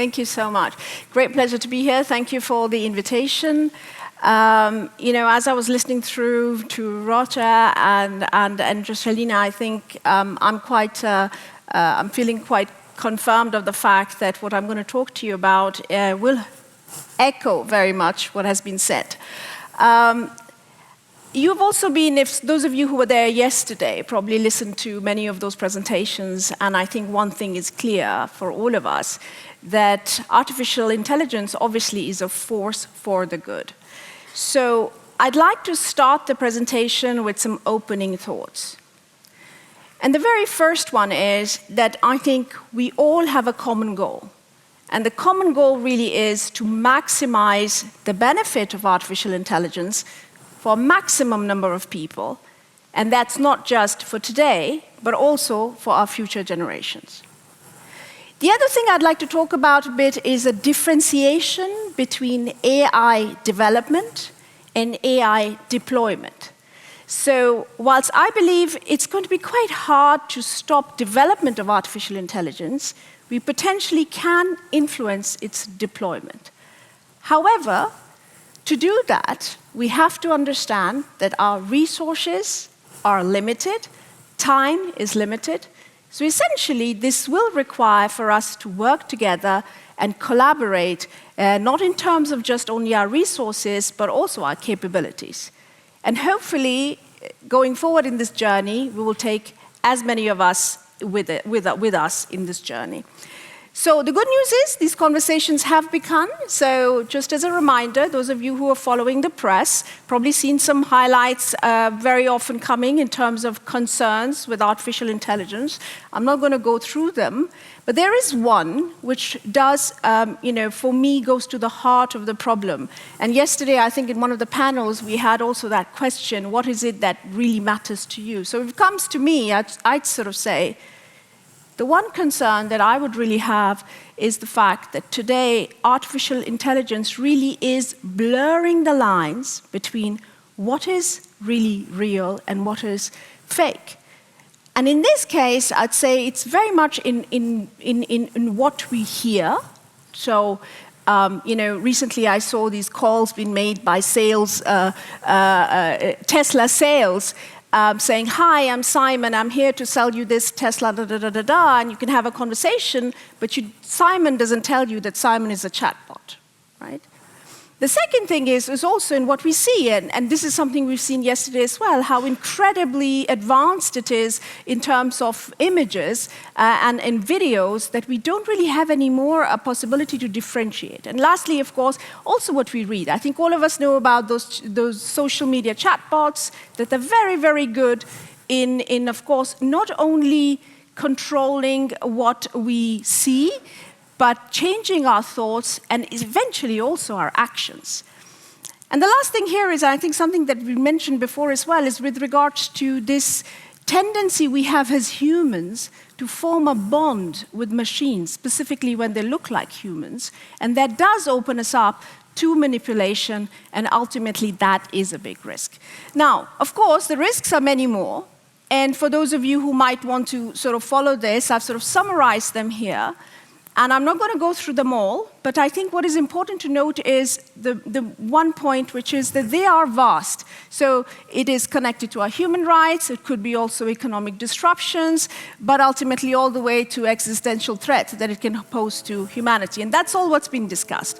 Thank you so much. Great pleasure to be here. Thank you for the invitation. As I was listening through to Roger and Jocelina, I think I'm feeling quite confirmed of the fact that what I'm going to talk to you about will echo very much what has been said. You've also been, if those of you who were there yesterday, probably listened to many of those presentations, and I think one thing is clear for all of us, that artificial intelligence obviously is a force for the good. So I'd like to start the presentation with some opening thoughts. And the very first one is that I think we all have a common goal. And the common goal really is to maximize the benefit of artificial intelligence for a maximum number of people. And that's not just for today, but also for our future generations. The other thing I'd like to talk about a bit is a differentiation between AI development and AI deployment. So whilst I believe it's going to be quite hard to stop development of artificial intelligence, we potentially can influence its deployment. However, to do that, we have to understand that our resources are limited, time is limited. So essentially, this will require for us to work together and collaborate, not in terms of just only our resources, but also our capabilities. And hopefully, going forward in this journey, we will take as many of us with us in this journey. So the good news is these conversations have begun. So just as a reminder, those of you who are following the press, probably seen some highlights very often coming in terms of concerns with artificial intelligence. I'm not going to go through them, but there is one which does, for me, goes to the heart of the problem. And yesterday, I think in one of the panels, we had also that question, what is it that really matters to you? So if it comes to me, I'd sort of say, the one concern that I would really have is the fact that today artificial intelligence really is blurring the lines between what is really real and what is fake. And in this case, I'd say it's very much in what we hear. So, recently I saw these calls being made by sales, Tesla sales, saying, hi, I'm Simon, I'm here to sell you this Tesla, da-da-da-da-da, and you can have a conversation, but Simon doesn't tell you that Simon is a chatbot, right? The second thing is also in what we see, and this is something we've seen yesterday as well, how incredibly advanced it is in terms of images and in videos that we don't really have anymore a possibility to differentiate. And lastly, of course, also what we read. I think all of us know about those social media chatbots that are very, very good in, of course, not only controlling what we see, but changing our thoughts and eventually also our actions. And the last thing here is, I think, something that we mentioned before as well, is with regards to this tendency we have as humans to form a bond with machines, specifically when they look like humans. And that does open us up to manipulation, and ultimately that is a big risk. Now, of course, the risks are many more. And for those of you who might want to sort of follow this, I've sort of summarized them here. And I'm not going to go through them all, but I think what is important to note is the one point, which is that they are vast. So it is connected to our human rights, it could be also economic disruptions, but ultimately all the way to existential threats that it can pose to humanity. And that's all what's been discussed.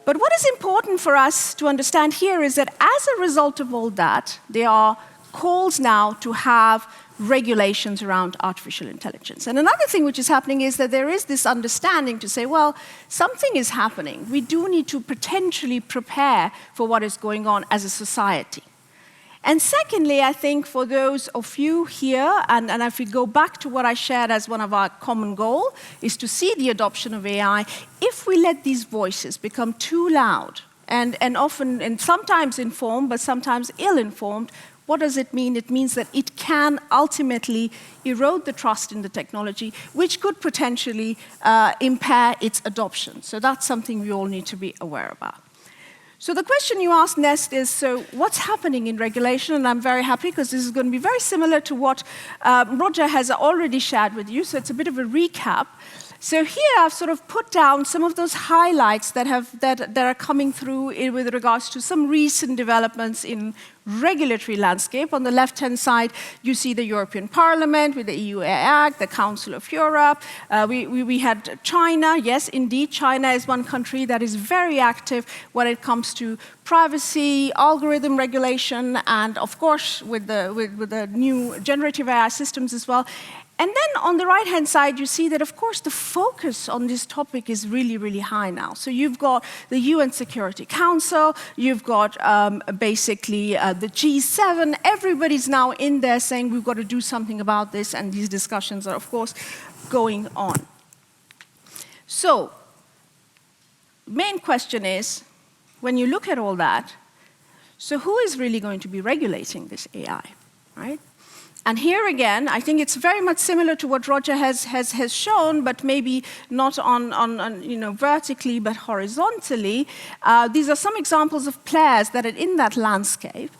But what is important for us to understand here is that as a result of all that, there are calls now to have regulations around artificial intelligence. And another thing which is happening is that there is this understanding to say, well, something is happening. We do need to potentially prepare for what is going on as a society. And secondly, I think for those of you here, and if we go back to what I shared as one of our common goals, is to see the adoption of AI, if we let these voices become too loud, and often, and sometimes informed, but sometimes ill-informed, what does it mean? It means that it can ultimately erode the trust in the technology, which could potentially impair its adoption. So that's something we all need to be aware about. So the question you asked next is, so what's happening in regulation? And I'm very happy because this is going to be very similar to what Roger has already shared with you. So it's a bit of a recap. So here I've sort of put down some of those highlights that are coming through with regards to some recent developments in regulatory landscape. On the left-hand side, you see the European Parliament with the EU AI Act, the Council of Europe. We had China. Yes, indeed, China is one country that is very active when it comes to privacy, algorithm regulation, and of course, with the new generative AI systems as well. And then on the right-hand side, you see that, of course, the focus on this topic is really, really high now. So you've got the UN Security Council, you've got basically the G7. Everybody's now in there saying we've got to do something about this, and these discussions are, of course, going on. So, main question is, when you look at all that, so who is really going to be regulating this AI, right? And here again, I think it's very much similar to what Roger has shown, but maybe not on vertically, but horizontally. These are some examples of players that are in that landscape.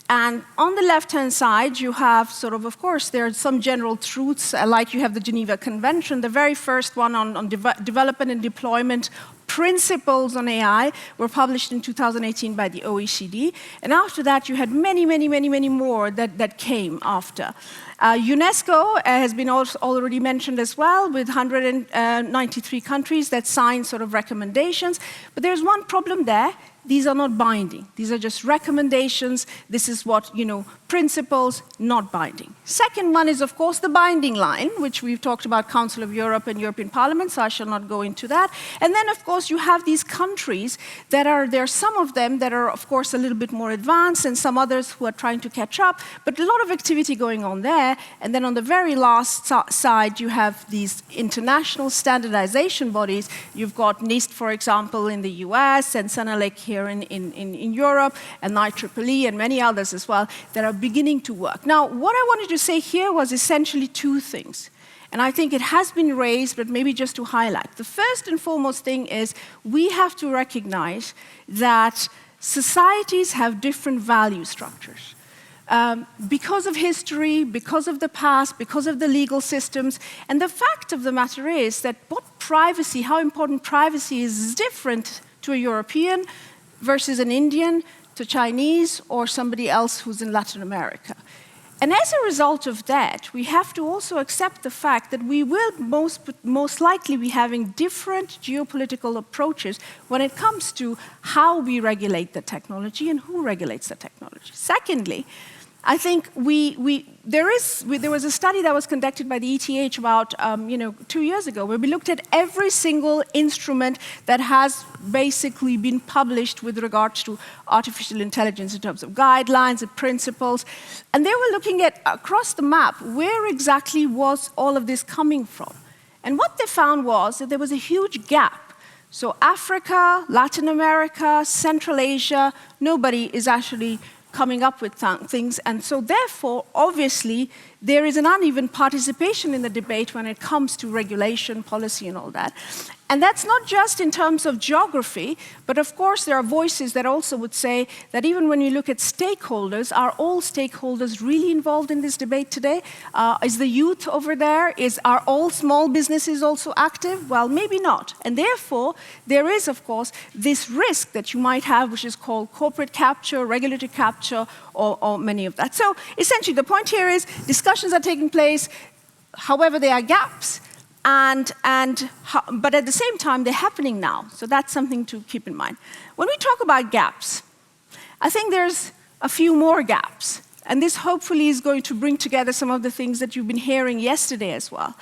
And on the left-hand side, you have of course, there are some general truths, like you have the Geneva Convention. The very first one on development and deployment principles on AI were published in 2018 by the OECD. And after that, you had many, many, many, many more that came after. UNESCO has been already mentioned as well, with 193 countries that signed recommendations. But there's one problem there. These are not binding. These are just recommendations. This is what, principles, not binding. Second one is, of course, the binding line, which we've talked about, Council of Europe and European Parliament, so I shall not go into that. And then, of course, you have these countries there are some of them that are, of course, a little bit more advanced, and some others who are trying to catch up, but a lot of activity going on there. And then on the very last side, you have these international standardization bodies. You've got NIST, for example, in the US, and SENELEC here in Europe, and IEEE, and many others as well, that are beginning to work. Now, what I wanted to say here was essentially two things. And I think it has been raised, but maybe just to highlight. The first and foremost thing is we have to recognize that societies have different value structures. Because of history, because of the past, because of the legal systems. And the fact of the matter is that how important privacy is different to a European versus an Indian, to Chinese, or somebody else who's in Latin America. And as a result of that, we have to also accept the fact that we will most likely be having different geopolitical approaches when it comes to how we regulate the technology and who regulates the technology. Secondly, I think there was a study that was conducted by the ETH about 2 years ago, where we looked at every single instrument that has basically been published with regards to artificial intelligence in terms of guidelines and principles. And they were looking at, across the map, where exactly was all of this coming from. And what they found was that there was a huge gap. So Africa, Latin America, Central Asia, nobody is actually coming up with things, and so therefore, obviously, there is an uneven participation in the debate when it comes to regulation, policy, and all that. And that's not just in terms of geography, but of course there are voices that also would say that even when you look at stakeholders, are all stakeholders really involved in this debate today? Is the youth over there? Are all small businesses also active? Well, maybe not. And therefore, there is, of course, this risk that you might have, which is called corporate capture, regulatory capture, or many of that. So essentially, the point here is discussions are taking place, however, there are gaps. But at the same time, they're happening now. So that's something to keep in mind. When we talk about gaps, I think there's a few more gaps. And this hopefully is going to bring together some of the things that you've been hearing yesterday as well.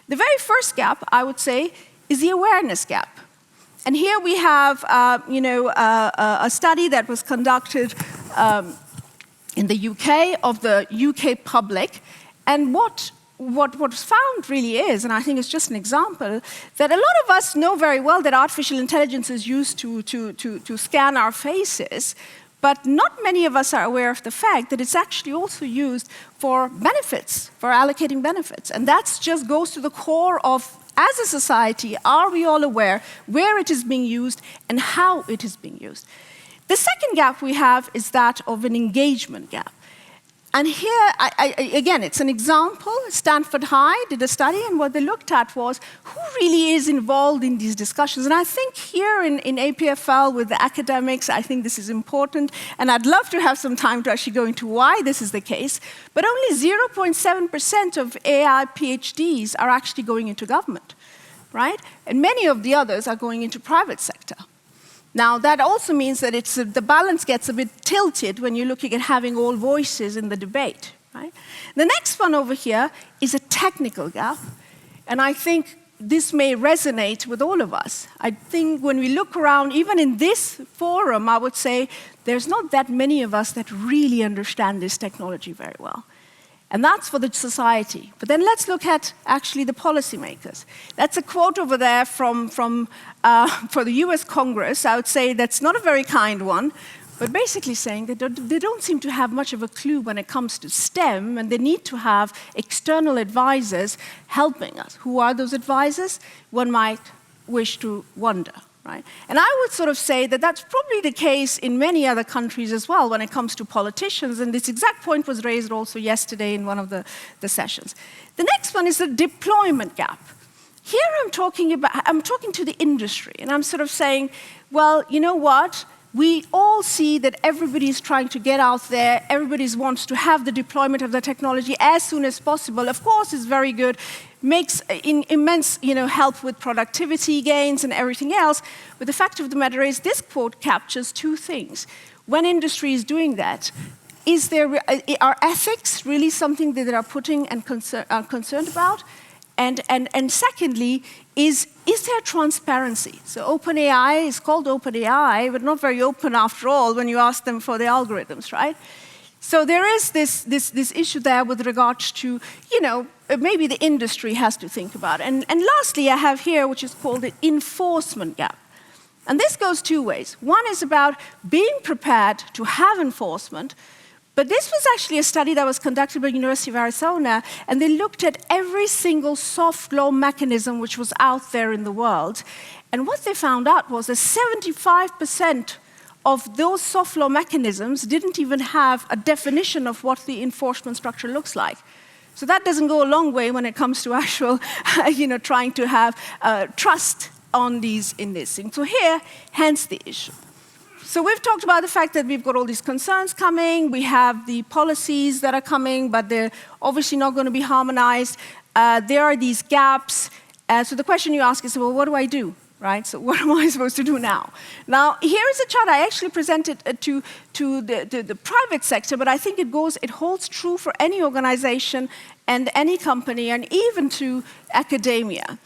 The very first gap, I would say, is the awareness gap. And here we have a study that was conducted in the UK of the UK public. And what was found really is, and I think it's just an example, that a lot of us know very well that artificial intelligence is used to scan our faces, but not many of us are aware of the fact that it's actually also used for benefits, for allocating benefits. And that just goes to the core of, as a society, are we all aware where it is being used and how it is being used? The second gap we have is that of an engagement gap. And here, again, it's an example. Stanford High did a study, and what they looked at was who really is involved in these discussions. And I think here in EPFL with the academics, I think this is important. And I'd love to have some time to actually go into why this is the case. But only 0.7% of AI PhDs are actually going into government, right? And many of the others are going into private sector. Now, that also means that the balance gets a bit tilted when you're looking at having all voices in the debate, right? The next one over here is a technical gap, and I think this may resonate with all of us. I think when we look around, even in this forum, I would say there's not that many of us that really understand this technology very well. And that's for the society. But then let's look at actually the policymakers. That's a quote over there for the US Congress. I would say that's not a very kind one, but basically saying that they don't seem to have much of a clue when it comes to STEM, and they need to have external advisors helping us. Who are those advisors? One might wish to wonder. Right? And I would sort of say that that's probably the case in many other countries as well when it comes to politicians, and this exact point was raised also yesterday in one of the sessions. The next one is the deployment gap. Here I'm talking to the industry, and I'm sort of saying, well, you know what? We all see that everybody is trying to get out there, everybody wants to have the deployment of the technology as soon as possible. Of course, it's very good, makes immense help with productivity gains and everything else, but the fact of the matter is this quote captures two things. When industry is doing that, are ethics really something that they are putting and concerned about? And secondly, is there transparency? So OpenAI is called OpenAI, but not very open after all when you ask them for the algorithms, right? So there is this issue there with regards to, maybe the industry has to think about it. And lastly, I have here, which is called the enforcement gap. And this goes two ways. One is about being prepared to have enforcement, but this was actually a study that was conducted by the University of Arizona, and they looked at every single soft law mechanism which was out there in the world. And what they found out was that 75% of those soft law mechanisms didn't even have a definition of what the enforcement structure looks like. So that doesn't go a long way when it comes to actual, trying to have trust on in this thing. So here, hence the issue. So we've talked about the fact that we've got all these concerns coming, we have the policies that are coming, but they're obviously not going to be harmonized. There are these gaps. So the question you ask is, well, what do I do? Right? So what am I supposed to do now? Now, here is a chart I actually presented to the private sector, but I think it holds true for any organization and any company, and even to academia.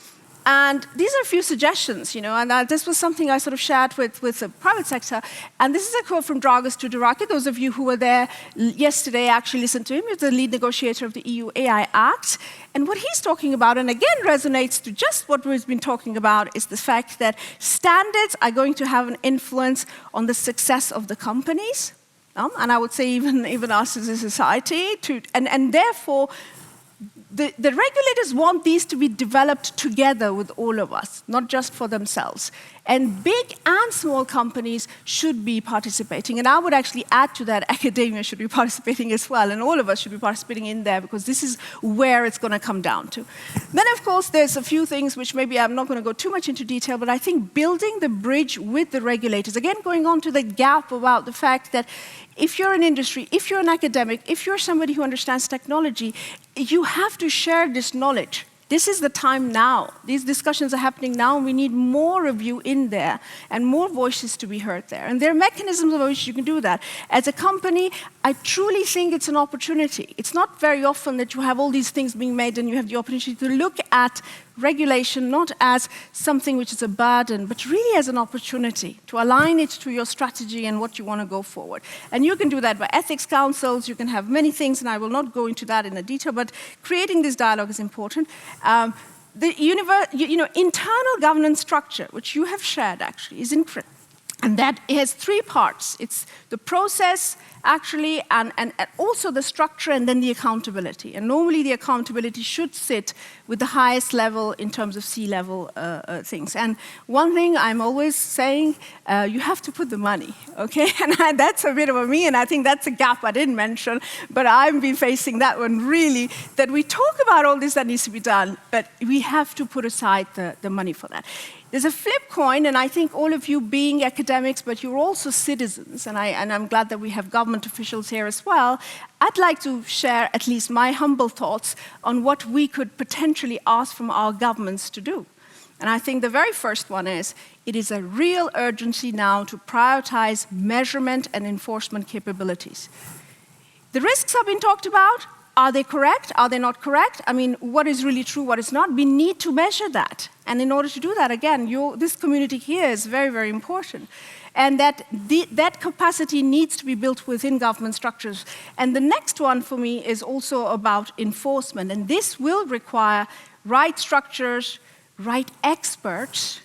And these are a few suggestions, and this was something I sort of shared with the private sector. And this is a quote from Dragos Tudorakis. Those of you who were there yesterday actually listened to him. He's the lead negotiator of the EU AI Act. And what he's talking about, and again resonates to just what we've been talking about, is the fact that standards are going to have an influence on the success of the companies, and I would say even us as a society, and therefore, the regulators want these to be developed together with all of us, not just for themselves. And big and small companies should be participating. And I would actually add to that, academia should be participating as well, and all of us should be participating in there, because this is where it's going to come down to. Then, of course, there's a few things which maybe I'm not going to go too much into detail, but I think building the bridge with the regulators, again, going on to the gap about the fact that if you're an industry, if you're an academic, if you're somebody who understands technology, you have to share this knowledge. This is the time now. These discussions are happening now, and we need more of you in there and more voices to be heard there. And there are mechanisms by which you can do that. As a company, I truly think it's an opportunity. It's not very often that you have all these things being made and you have the opportunity to look at regulation not as something which is a burden, but really as an opportunity to align it to your strategy and what you want to go forward. And you can do that by ethics councils, you can have many things, and I will not go into that in a detail, but creating this dialogue is important. The internal governance structure, which you have shared actually, is And that has three parts. It's the process, actually, and also the structure, and then the accountability. And normally the accountability should sit with the highest level in terms of C-level things. And one thing I'm always saying, you have to put the money, okay? And that's a bit of a me, and I think that's a gap I didn't mention, but I've been facing that one really, that we talk about all this that needs to be done, but we have to put aside the money for that. There's a flip coin, and I think all of you being academics, but you're also citizens, and I'm glad that we have government officials here as well. I'd like to share at least my humble thoughts on what we could potentially ask from our governments to do. And I think the very first one is, it is a real urgency now to prioritize measurement and enforcement capabilities. The risks have been talked about. Are they correct? Are they not correct? I mean, what is really true, what is not? We need to measure that. And in order to do that, again, this community here is very, very important. And that capacity needs to be built within government structures. And the next one for me is also about enforcement. And this will require right structures, right experts,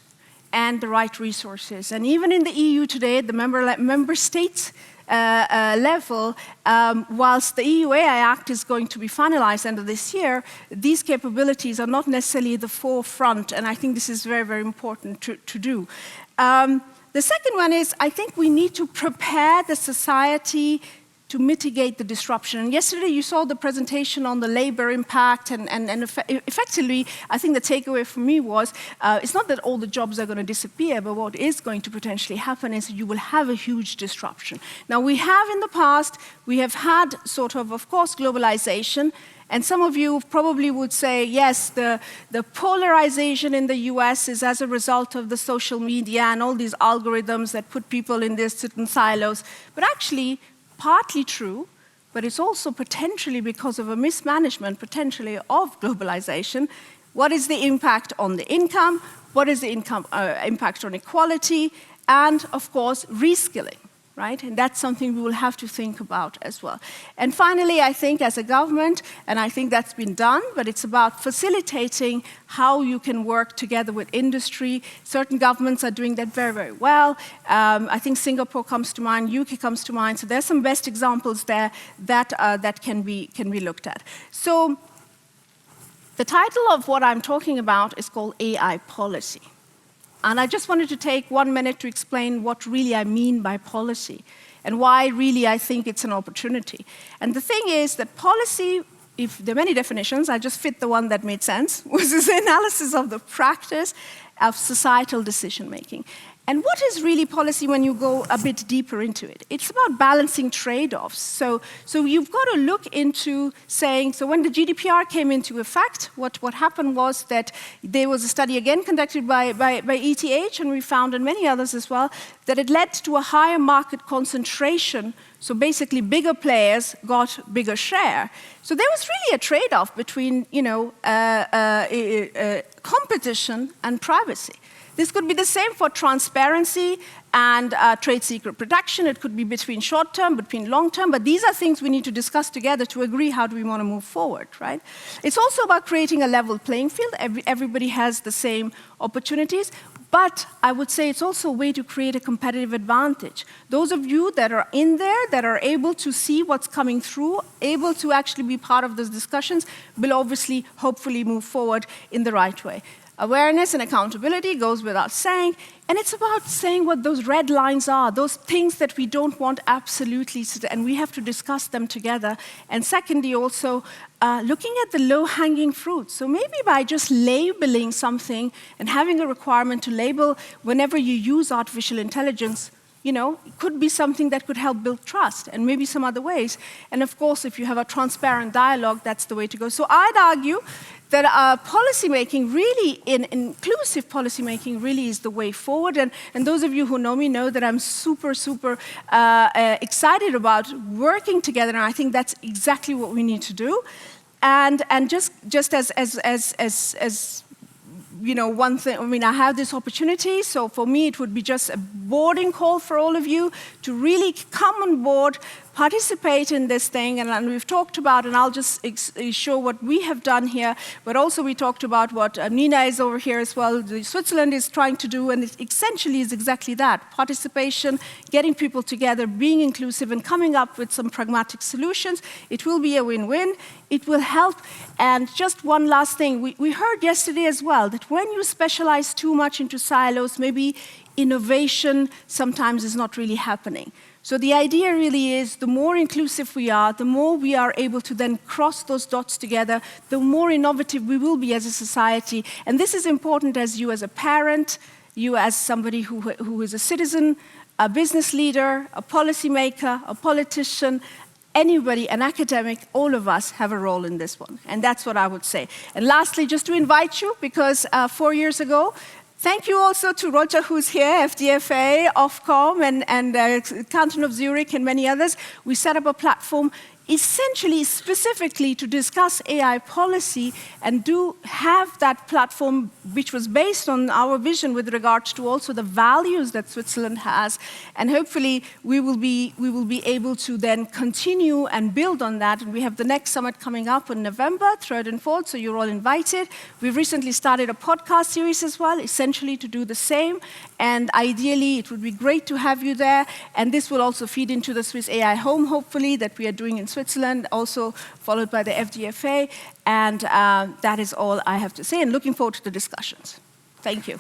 and the right resources. And even in the EU today, the member states level, whilst the EU AI Act is going to be finalized end of this year, these capabilities are not necessarily the forefront, and I think this is very, very important to do. The second one is, I think we need to prepare the society to mitigate the disruption. And yesterday you saw the presentation on the labor impact, and effectively, I think the takeaway for me was, it's not that all the jobs are going to disappear, but what is going to potentially happen is you will have a huge disruption. Now, we have in the past, we have had sort of course, globalization, and some of you probably would say, yes, the polarization in the US is as a result of the social media and all these algorithms that put people in their certain silos, but actually, partly true, but it's also potentially because of a mismanagement, potentially, of globalization. What is the impact on the income? What is the impact on equality? And, of course, reskilling, right? And that's something we will have to think about as well. And finally, I think as a government, and I think that's been done, but it's about facilitating how you can work together with industry. Certain governments are doing that very, very well. I think Singapore comes to mind, UK comes to mind, so there's some best examples there that can be looked at. So the title of what I'm talking about is called AI policy. And I just wanted to take 1 minute to explain what really I mean by policy and why really I think it's an opportunity. And the thing is that policy, if there are many definitions, I just fit the one that made sense, was this analysis of the practice of societal decision making. And what is really policy when you go a bit deeper into it? It's about balancing trade-offs. So you've got to look into saying, so when the GDPR came into effect, what happened was that there was a study again conducted by ETH, and we found, and many others as well, that it led to a higher market concentration. So basically, bigger players got bigger share. So there was really a trade-off between, competition and privacy. This could be the same for transparency and trade secret protection. It could be between short-term, between long-term, but these are things we need to discuss together to agree how do we want to move forward, right? It's also about creating a level playing field. Everybody has the same opportunities, but I would say it's also a way to create a competitive advantage. Those of you that are in there, that are able to see what's coming through, able to actually be part of those discussions, will obviously, hopefully move forward in the right way. Awareness and accountability goes without saying, and it's about saying what those red lines are, those things that we don't want absolutely, and we have to discuss them together. And secondly, also looking at the low-hanging fruit. So maybe by just labeling something and having a requirement to label whenever you use artificial intelligence, it could be something that could help build trust, and maybe some other ways. And of course, if you have a transparent dialogue, that's the way to go. So I'd argue that policymaking really, inclusive policymaking really is the way forward. And those of you who know me know that I'm super, super excited about working together, and I think that's exactly what we need to do. And just as one thing, I have this opportunity, so for me it would be just a boarding call for all of you to really come on board, participate in this thing, and we've talked about, and I'll just show what we have done here, but also we talked about what Nina is over here as well, Switzerland is trying to do, and it essentially is exactly that, participation, getting people together, being inclusive, and coming up with some pragmatic solutions. It will be a win-win. It will help. And just one last thing, we heard yesterday as well that when you specialize too much into silos, maybe innovation sometimes is not really happening. So the idea really is the more inclusive we are, the more we are able to then cross those dots together, the more innovative we will be as a society. And this is important as you as a parent, you as somebody who is a citizen, a business leader, a policymaker, a politician, anybody, an academic, all of us have a role in this one. And that's what I would say. And lastly, just to invite you, because 4 years ago, thank you also to Roger, who's here, FDFA, Ofcom, and Canton of Zurich, and many others. We set up a platform essentially, specifically to discuss AI policy and have that platform which was based on our vision with regards to also the values that Switzerland has. And hopefully we will be able to then continue and build on that. And we have the next summit coming up in November, 3rd and 4th, so you're all invited. We've recently started a podcast series as well, essentially to do the same. And ideally, it would be great to have you there. And this will also feed into the Swiss AI Home, hopefully, that we are doing in Switzerland, also followed by the FDFA. And that is all I have to say, and looking forward to the discussions. Thank you.